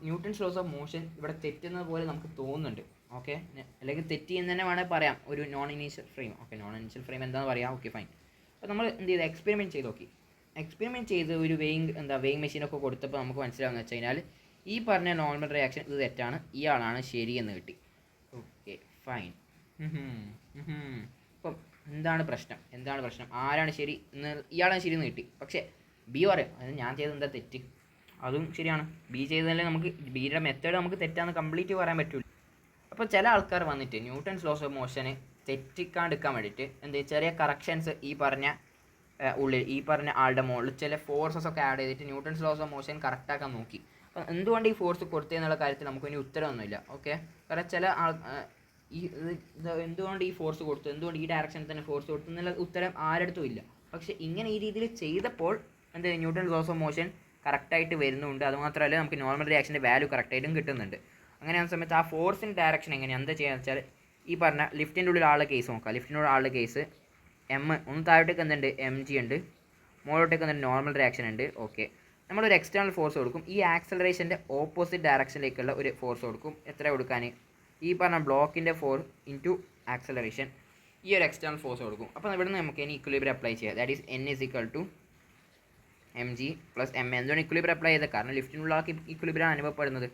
ന്യൂട്ടൺസ് ലോസ് ഓഫ് മോഷൻ ഇവിടെ തെറ്റുന്നത് പോലെ നമുക്ക് തോന്നുന്നുണ്ട്. ഓക്കെ, അല്ലെങ്കിൽ തെറ്റി എന്ന് തന്നെ വേണമെങ്കിൽ പറയാം, ഒരു non initial frame. Okay, non initial frame എന്താണെന്ന് പറയാം. Okay fine. അപ്പോൾ നമ്മൾ എന്ത് ചെയ്ത് എക്സ്പെരിമെൻറ്റ് ചെയ്ത് നോക്കി. എക്സ്പെരിമെൻറ്റ് ചെയ്ത് ഒരു വെയിങ് മെഷീനൊക്കെ കൊടുത്തപ്പോൾ നമുക്ക് മനസ്സിലാവുന്നത് വെച്ച് കഴിഞ്ഞാൽ ഈ പറഞ്ഞ നോർമൽ റിയാക്ഷൻ ഇത് തെറ്റാണ്, ഇയാളാണ് ശരി എന്ന് കിട്ടി. Okay fine. അപ്പം എന്താണ് പ്രശ്നം? ആരാണ് ശരി എന്ന്, ഇയാളാണ് ശരി എന്ന് കിട്ടി. പക്ഷേ ബി പറയും അത് ഞാൻ ചെയ്തത് എന്താ തെറ്റ്, അതും ശരിയാണ്. ബി ചെയ്തതല്ലേ, നമുക്ക് ബിയുടെ മെത്തേഡ് നമുക്ക് തെറ്റാന്ന് കംപ്ലീറ്റ് പറയാൻ പറ്റില്ല. അപ്പോൾ ചില ആൾക്കാർ വന്നിട്ട് ന്യൂട്ടൺസ് ലോസ് ഓഫ് മോഷന് തെറ്റിക്കാണ്ടിരിക്കാൻ വേണ്ടിയിട്ട് എന്ത് ചെറിയ കറക്ഷൻസ് ഈ പറഞ്ഞ ഉള്ളിൽ ഈ പറഞ്ഞ ആളുടെ മുകളിൽ ചില ഫോഴ്സസ് ഒക്കെ ആഡ് ചെയ്തിട്ട് ന്യൂട്ടൺസ് ലോസ് ഓഫ് മോഷൻ കറക്റ്റാക്കാൻ നോക്കി. അപ്പം എന്തുകൊണ്ട് ഈ ഫോഴ്സ് കൊടുത്തതെന്നുള്ള കാര്യത്തിൽ നമുക്ക് ഇനി ഉത്തരവൊന്നുമില്ല. ഓക്കെ, കാരണം ചില എന്തുകൊണ്ട് ഈ ഫോഴ്സ് കൊടുത്തു, എന്തുകൊണ്ട് ഈ ഡയറക്ഷനിൽ തന്നെ ഫോഴ്സ് കൊടുത്തു എന്നുള്ള ഉത്തരം ആരടുത്തും ഇല്ല. പക്ഷേ ഇങ്ങനെ ഈ രീതിയിൽ ചെയ്തപ്പോൾ എന്ത് ന്യൂട്ടൺസ് ലോസ് ഓഫ് മോഷൻ കറക്റ്റായിട്ട് വരുന്നുണ്ട്. അതുമാത്രമല്ല നമുക്ക് നോർമൽ റിയാക്ഷൻ്റെ വാല്യൂ കറക്റ്റായിട്ടും കിട്ടുന്നുണ്ട്. അങ്ങനെയാകുന്ന സമയത്ത് ആ ഫോഴ്സിൻ്റെ ഡയറക്ഷൻ എങ്ങനെയാണ് എന്താ ചെയ്യുക വെച്ചാൽ ഈ പറഞ്ഞ ലിഫ്റ്റിൻ്റെ ഉള്ളിൽ ആളുടെ കേസ് നോക്കാം. ലിഫ്റ്റിൻ്റെ ഉള്ളിൽ ആളുടെ കേസ് ഒന്ന് താഴോട്ടേക്ക് എന്തുണ്ട്, എം ജി ഉണ്ട്, മുകളിലോട്ടേക്ക് എന്തുണ്ട്, നോർമൽ റിയാക്ഷൻ ഉണ്ട്. ഓക്കെ, നമ്മളൊരു എക്സ്റ്റേണൽ ഫോഴ്സ് കൊടുക്കും. ഈ ആക്സലറേഷൻ്റെ ഓപ്പോസിറ്റ് ഡയറക്ഷനിലേക്കുള്ള ഒരു ഫോഴ്സ് കൊടുക്കും. എത്ര കൊടുക്കാൻ? ഈ പറഞ്ഞ ബ്ലോക്കിൻ്റെ 4 ഇൻറ്റു ആക്സലറേഷൻ, ഈ ഒരു എക്സ്റ്റേണൽ ഫോഴ്സ് കൊടുക്കും. അപ്പോൾ ഇവിടെ നിന്ന് നമുക്ക് ഇനി ഇക്വലിബ്രിയം അപ്ലൈ ചെയ്യാം. That is n = mg + m. എന്തുകൊണ്ട് ഇക്വലിബ്രിയം അപ്ലൈ ചെയ്തത്? കാരണം ലിഫ്റ്റിനുള്ള ഇക്വലിബ്രിയം അനുഭവപ്പെടുന്നത്.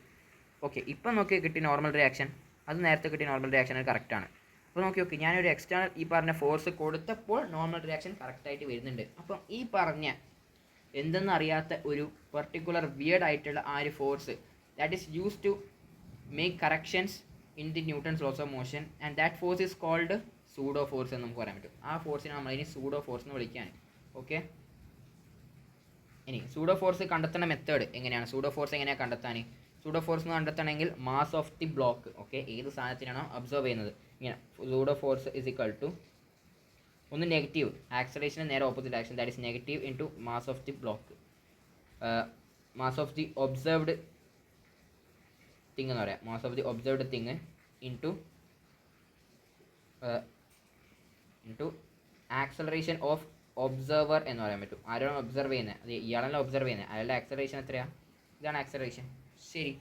ഓക്കെ, ഇപ്പം നോക്കി കിട്ടി നോർമൽ റിയാക്ഷൻ, അത് നേരത്തെ കിട്ടിയ നോർമൽ റിയാക്ഷൻ കറക്റ്റാണ്. അപ്പോൾ നോക്കി ഞാനൊരു എക്സ്റ്റേണൽ ഈ പറഞ്ഞ ഫോഴ്സ് കൊടുത്തപ്പോൾ നോർമൽ റിയാക്ഷൻ കറക്റ്റായിട്ട് വരുന്നുണ്ട്. അപ്പം ഈ പറഞ്ഞ എന്തെന്നറിയാത്ത ഒരു പെർട്ടിക്കുലർ വിയർഡ് ആയിട്ടുള്ള ആ ഒരു force that is use to make corrections in the Newton's laws of motion and that force is called pseudo force എന്ന് നമുക്ക് പറയാൻ പറ്റും. ആ ഫോഴ്സിനെ നമ്മളിനി സൂഡോ ഫോഴ്സ് എന്ന് വിളിക്കുകയാണ്. ഓക്കെ, ഇനി സൂഡോ ഫോഴ്സ് കണ്ടെത്തുന്ന മെത്തേഡ് എങ്ങനെയാണ്? സൂഡോ ഫോഴ്സ് എങ്ങനെയാണ് കണ്ടെത്താൻ? സൂഡോ ഫോഴ്സ് എന്ന് കണ്ടെത്തണമെങ്കിൽ mass of the block, okay, ഏത് സാധനത്തിനാണോ അബ്സർവ് ചെയ്യുന്നത്, ഇങ്ങനെ സൂഡോ ഫോഴ്സ് = ഒന്ന് നെഗറ്റീവ് ആക്സലറേഷന് നേരെ opposite action, that is negative into mass of the block, mass of the observed thing എന്ന് പറയാം. Mass of the observed thing into acceleration of observer എന്ന് പറയാൻ പറ്റും. ആരാണ് ഒബ്സർവ് ചെയ്യുന്നത്, അത് ഇയാളല്ല ഒബ്സർവ് ചെയ്യുന്നത്, അയാളുടെ ആക്സലറേഷൻ എത്രയാണ്? ഇതാണ് ആക്സലറേഷൻ. ശരി,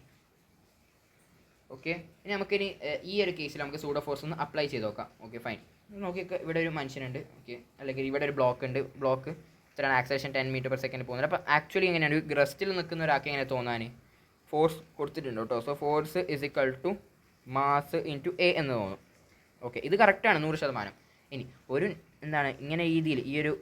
ഓക്കെ. ഇനി നമുക്കിനി ഈ ഒരു കേസിൽ നമുക്ക് സൂഡോ ഫോഴ്സ് ഒന്ന് അപ്ലൈ ചെയ്ത് നോക്കാം. Okay fine. നോക്കിയൊക്കെ ഇവിടെ ഒരു മനുഷ്യനുണ്ട്. ഓക്കെ, അല്ലെങ്കിൽ ഇവിടെ ഒരു ബ്ലോക്ക് ഉണ്ട്. ബ്ലോക്ക് ഇത്രയാണ് ആക്സലറേഷൻ 10 m/s പോകുന്നത്. അപ്പോൾ ആക്ച്വലി എങ്ങനെയാണ് ഒരു റെസ്റ്റിൽ നിൽക്കുന്ന ഒരാൾക്ക് എങ്ങനെ തോന്നാൻ? ഫോഴ്സ് കൊടുത്തിട്ടുണ്ട് കേട്ടോ. So force = mass into A എന്ന് തോന്നും. ഓക്കെ, ഇത് കറക്റ്റാണ് 100%. ഇനി ഒരു എന്താണ് ഇങ്ങനെ രീതിയിൽ ഈ ഒരു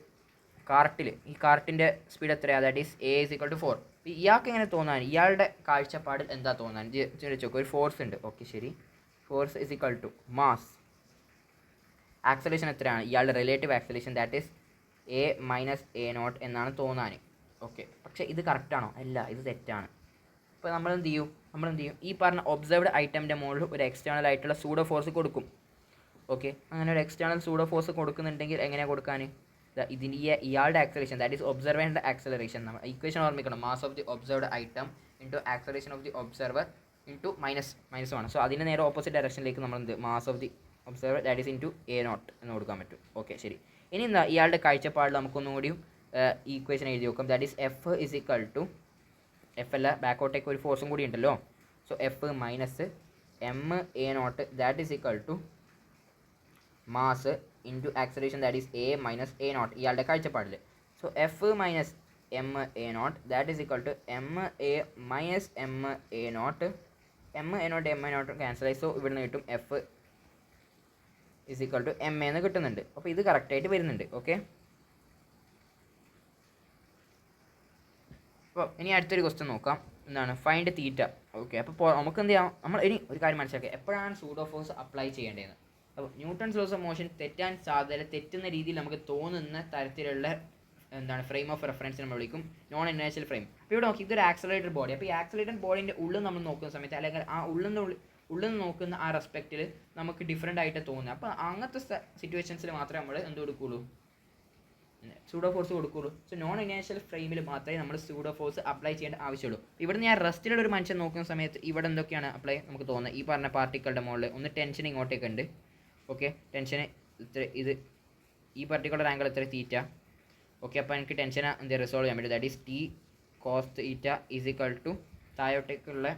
ഈ കാർട്ടിൻ്റെ സ്പീഡ് എത്രയാണ്? That is a = 4. ഇയാൾക്ക് എങ്ങനെ തോന്നാൻ? ഇയാളുടെ കാഴ്ചപ്പാടിൽ എന്താ തോന്നാൻ? ചോദിച്ചു നോക്കുക. ഒരു ഫോഴ്സ് ഉണ്ട്. ഓക്കെ ശരി, ഫോഴ്സ് = മാസ്, ആക്സലേഷൻ എത്രയാണ്? ഇയാളുടെ relative acceleration that is a - a0 എന്നാണ് തോന്നാൻ. ഓക്കെ, പക്ഷേ ഇത് കറക്റ്റാണോ? അല്ല, ഇത് തെറ്റാണ്. അപ്പോൾ നമ്മൾ എന്ത് ചെയ്യും? ഈ പറഞ്ഞ ഒബ്സർവ്ഡ് ഐറ്റമിൻ്റെ മുകളിൽ ഒരു എക്സ്റ്റേണൽ ആയിട്ടുള്ള സൂഡോ ഫോഴ്സ് കൊടുക്കും. ഓക്കെ, അങ്ങനെ ഒരു എക്സ്റ്റേണൽ സൂഡോ ഫോഴ്സ് കൊടുക്കുന്നുണ്ടെങ്കിൽ എങ്ങനെയാണ് കൊടുക്കാൻ? ഇതിൻ്റെ ഇയാളുടെ ആക്സലേഷൻ ദാറ്റ് ഈസ് ഒബ്സർവറിൻ്റെ ആക്സലറേഷൻ. നമ്മൾ ഇക്വേഷൻ ഓർമ്മിക്കണം. Mass of the observed item into acceleration of the observer into minus ആണ്. സോ അതിന് നേരെ ഓപ്പോസിറ്റ് ഡയറക്ഷനിലേക്ക് നമ്മൾ എന്ത് mass of the observer that is into a0 എന്ന് കൊടുക്കാൻ പറ്റും. ഓക്കെ ശരി. ഇനി എന്താ ഇയാളുടെ കാഴ്ചപ്പാടിൽ നമുക്കൊന്നും കൂടിയും ഈ ഇക്വേഷൻ എഴുതി നോക്കാം. ദാറ്റ് ഈസ് F അല്ല, ബാക്കോട്ടേക്ക് ഒരു ഫോഴ്സും കൂടി ഉണ്ടല്ലോ. So F - ma0 that is mass into acceleration that is a - a0 ഇയാളുടെ കാഴ്ചപ്പാടിൽ. So F - ma0 that is ma - ma0. ma0 cancel ആയി. സോ ഇവിടുന്ന് കിട്ടും F ma എന്ന് കിട്ടുന്നുണ്ട്. അപ്പോൾ ഇത് കറക്റ്റായിട്ട് വരുന്നുണ്ട്. ഓക്കെ, അപ്പോൾ ഇനി അടുത്തൊരു ക്വസ്റ്റ്യൻ നോക്കാം. എന്താണ് ഫൈൻഡ് തീറ്റ. ഓക്കെ, അപ്പോൾ നമുക്ക് എന്ത് ചെയ്യാം, നമ്മൾ ഇനി ഒരു കാര്യം മനസ്സിലാക്കുക, എപ്പോഴാണ് സൂഡോ ഫോഴ്സ് അപ്ലൈ ചെയ്യേണ്ടതെന്ന്. അപ്പോൾ ന്യൂട്ടൺസ് ലോസ് ഓഫ് മോഷൻ തെറ്റാൻ സാധ്യത, തെറ്റുന്ന രീതിയിൽ നമുക്ക് തോന്നുന്ന തരത്തിലുള്ള എന്താണ് ഫ്രെയിം ഓഫ് റെഫറൻസ് നമ്മൾ വിളിക്കും നോൺ ഇനേഴ്ഷ്യൽ ഫ്രെയിം. അപ്പോൾ ഇവിടെ നോക്കി, ഇതൊരു ആക്സലറേറ്റഡ് ബോഡി. അപ്പോൾ ഈ ആക്സലറേറ്റഡ് ബോഡിൻ്റെ ഉള്ളിൽ നമ്മൾ നോക്കുന്ന സമയത്ത്, അല്ലെങ്കിൽ ആ ഉള്ളിൽ നിന്ന് നോക്കുന്ന ആ റെസ്പെക്റ്റിൽ നമുക്ക് ഡിഫറെൻ്റ് ആയിട്ട് തോന്നുക. അപ്പോൾ അങ്ങനത്തെ സിറ്റുവേഷൻസിൽ മാത്രമേ നമ്മൾ എന്ത് കൊടുക്കുകയുള്ളൂ, സൂഡോ ഫോഴ്സ് കൊടുക്കുകയുള്ളൂ. സോ നോൺ ഇനേഴ്ഷ്യൽ ഫ്രെയിമിൽ മാത്രമേ നമ്മൾ സൂഡോ ഫോഴ്സ് അപ്ലൈ ചെയ്യേണ്ട ആവശ്യമുള്ളൂ. ഇവിടെ ഞാൻ റെസ്റ്റിലുള്ള ഒരു മനുഷ്യൻ നോക്കുന്ന സമയത്ത് ഇവിടെ എന്തൊക്കെയാണ് അപ്ലൈ നമുക്ക് തോന്നുന്നത്, ഈ പറഞ്ഞ പാർട്ടിക്കളുടെ മുകളിൽ ഒന്ന് ടെൻഷൻ ഇങ്ങോട്ടേക്ക് ഉണ്ട്. ഓക്കെ, ടെൻഷന് ഇത്ര, ഇത് ഈ പർട്ടിക്കുലർ ആംഗിൾ ഇത്ര തീറ്റ. ഓക്കെ, അപ്പോൾ എനിക്ക് ടെൻഷൻ എന്ത് റിസോൾവ് ചെയ്യാൻ പറ്റും, that is T cos theta is equal to താഴോട്ടേക്കുള്ള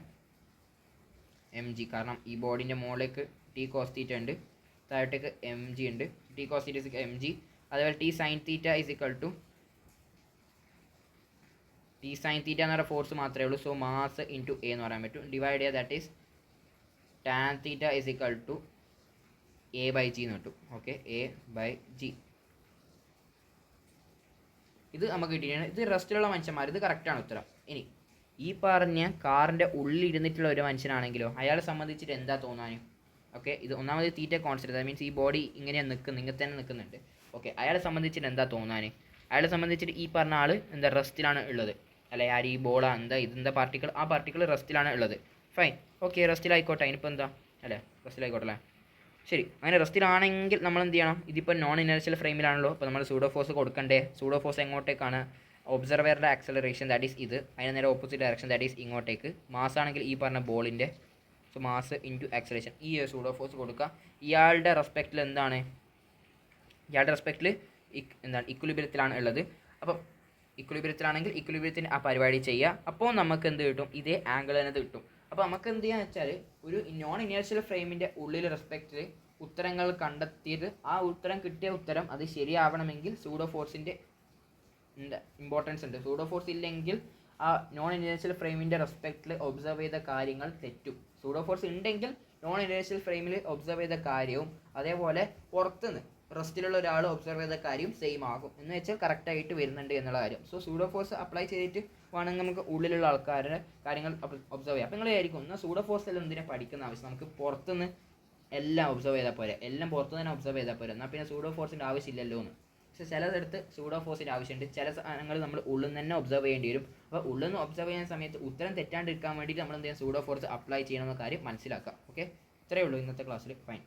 എം ജി. കാരണം ഈ ബോഡിൻ്റെ മുകളിലേക്ക് ടി കോസ് തീറ്റ ഉണ്ട്, താഴോട്ടേക്ക് എം ജി ഉണ്ട്. T cos theta is m g. അതേപോലെ T sine theta is equal to, T sine theta എന്ന് പറയുന്ന ഫോഴ്സ് മാത്രമേ ഉള്ളൂ. സോ മാസ് ഇൻറ്റു എ എന്ന് പറയാൻ പറ്റും. ഡിവൈഡ് ചെയ്യുക, that is tan theta is equal to A by G എന്ന് കിട്ടും. Okay, A by G. ഇത് നമുക്ക് കിട്ടിയാണ്. ഇത് റെസ്റ്റിലുള്ള മനുഷ്യന്മാർ, ഇത് കറക്റ്റാണ് ഉത്തരം. ഇനി ഈ പറഞ്ഞ കാറിൻ്റെ ഉള്ളിൽ ഇരുന്നിട്ടുള്ള ഒരു മനുഷ്യനാണെങ്കിലോ അയാളെ സംബന്ധിച്ചിട്ട് എന്താ തോന്നാനും. ഓക്കെ, ഇത് ഒന്നാമത് തീറ്റ കോൺസ്റ്റന്റ്, ദാറ്റ് മീൻസ് ഈ ബോഡി ഇങ്ങനെയാണ് നിൽക്കുന്നത്, ഇങ്ങനെ തന്നെ നിൽക്കുന്നുണ്ട്. ഓക്കെ, അയാളെ സംബന്ധിച്ചിട്ട് എന്താ തോന്നാൻ, അയാളെ സംബന്ധിച്ചിട്ട് ഈ പറഞ്ഞ ആൾ എന്താ റെസ്റ്റിലാണ് ഉള്ളത്, അല്ലെ ആര് ഈ ബോളാ എന്താ ഇതെന്താ പാർട്ടിക്കിൾ, ആ പാർട്ടിക്കിൾ റെസ്റ്റിലാണ് ഉള്ളത്. ഫൈൻ, ഓക്കെ, റെസ്റ്റിലായിക്കോട്ടെ. അതിനിപ്പോൾ എന്താ അല്ലേ, റെസ്റ്റിലായിക്കോട്ടെ അല്ലേ. ശരി, അങ്ങനെ റെസ്റ്റിലാണെങ്കിൽ നമ്മൾ എന്ത് ചെയ്യണം, ഇതിപ്പോൾ നോൺ ഇനേർഷ്യൽ ഫ്രെയിമിലാണല്ലോ, അപ്പോൾ നമ്മൾ സൂഡോ ഫോഴ്സ് കൊടുക്കണ്ടേ. സൂഡോ ഫോഴ്സ് എങ്ങോട്ടേക്കാണ്, ഒബ്സർവറുടെ ആക്സലറേഷൻ ദാറ്റ് ഈസ് ഇത്, അതിന് നേരെ ഓപ്പോസിറ്റ് ഡയറക്ഷൻ ദാറ്റ് ഈസ് ഇങ്ങോട്ടേക്ക്. മാസ് ആണെങ്കിൽ ഈ പറഞ്ഞ ബോളിൻ്റെ, സോ മാസ് ഇൻറ്റു ആക്സലറേഷൻ, ഈ സൂഡോ ഫോഴ്സ് കൊടുക്കുക. ഇയാളുടെ റെസ്പെക്റ്റിൽ എന്താണ്, ഇയാളുടെ റെസ്പെക്റ്റിൽ എന്താണ് ഇക്വിലിബ്രിയത്തിലാണ് ഉള്ളത്. അപ്പം ഇക്വിലിബ്രിയത്തിലാണെങ്കിൽ ഇക്വിലിബ്രിയത്തിന് ആ പരിപാടി ചെയ്യുക. അപ്പോൾ നമുക്ക് എന്ത് കിട്ടും, ഇതേ ആംഗിൾ തന്നെ കിട്ടും. അപ്പോൾ നമുക്ക് എന്ത് ചെയ്യാന്ന് വെച്ചാൽ, ഒരു നോൺ ഇനേർഷ്യൽ ഫ്രെയിമിൻ്റെ ഉള്ളിൽ റെസ്പെക്റ്റിൽ ഉത്തരങ്ങൾ കണ്ടെത്തിയിട്ട് ആ ഉത്തരം കിട്ടിയ ഉത്തരം അത് ശരിയാവണമെങ്കിൽ സൂഡോ ഫോഴ്സിൻ്റെ ഇമ്പോർട്ടൻസ് ഉണ്ട്. സൂഡോ ഫോഴ്സ് ഇല്ലെങ്കിൽ ആ നോൺ ഇനേർഷ്യൽ ഫ്രെയിമിൻ്റെ റെസ്പെക്റ്റിൽ ഒബ്സർവ് ചെയ്ത കാര്യങ്ങൾ തെറ്റും. സൂഡോ ഫോഴ്സ് ഉണ്ടെങ്കിൽ നോൺ ഇനേർഷ്യൽ ഫ്രെയിമിൽ ഒബ്സർവ് ചെയ്ത കാര്യവും അതേപോലെ പുറത്തുനിന്ന് റെസ്റ്റിലുള്ള ഒരാൾ ഒബ്സർവ് ചെയ്ത കാര്യം സെയിം ആകും, എന്ന് വെച്ചാൽ കറക്റ്റായിട്ട് വരുന്നുണ്ട് എന്നുള്ള കാര്യം. സോ സൂഡോ ഫോഴ്സ് അപ്ലൈ ചെയ്തിട്ട് വേണമെങ്കിൽ നമുക്ക് ഉള്ളിലുള്ള ആൾക്കാരുടെ കാര്യങ്ങൾ ഒബ്സർവ് ചെയ്യാം. അപ്പോൾ നിങ്ങൾ വിചാരിക്കും എന്നാൽ സൂഡോ ഫോഴ്സ് എല്ലാം എന്തിനാണ് പഠിക്കുന്ന ആവശ്യം, നമുക്ക് പുറത്തുനിന്ന് എല്ലാം ഒബ്സർവ് ചെയ്താൽ പോരെ, എല്ലാം പുറത്തു തന്നെ ഒബ്സർവ് ചെയ്താൽ പോരെ, എന്നാൽ പിന്നെ സൂഡോ ഫോഴ്സിൻ്റെ ആവശ്യമില്ലല്ലോ എന്ന്. പക്ഷേ ചിലയിടത്ത് സൂഡോ ഫോഴ്സിൻ്റെ ആവശ്യമുണ്ട്, ചില സാധനങ്ങൾ നമ്മൾ ഉള്ളിൽ നിന്ന് തന്നെ ഒബ്സർവ് ചെയ്യേണ്ടി വരും. അപ്പോൾ ഉള്ളിൽ നിന്ന് ഒബ്സർവ് ചെയ്യുന്ന സമയത്ത് ഉത്തരം തെറ്റാണ്ടിരിക്കാൻ വേണ്ടിയിട്ട് നമ്മൾ എന്തെങ്കിലും സൂഡോ ഫോഴ്സ് അപ്ലൈ ചെയ്യണമെന്ന കാര്യം മനസ്സിലാക്കാം. ഓക്കെ, ഇത്രയേ ഉള്ളൂ ഇന്നത്തെ ക്ലാസ്സിൽ. ഫൈൻ.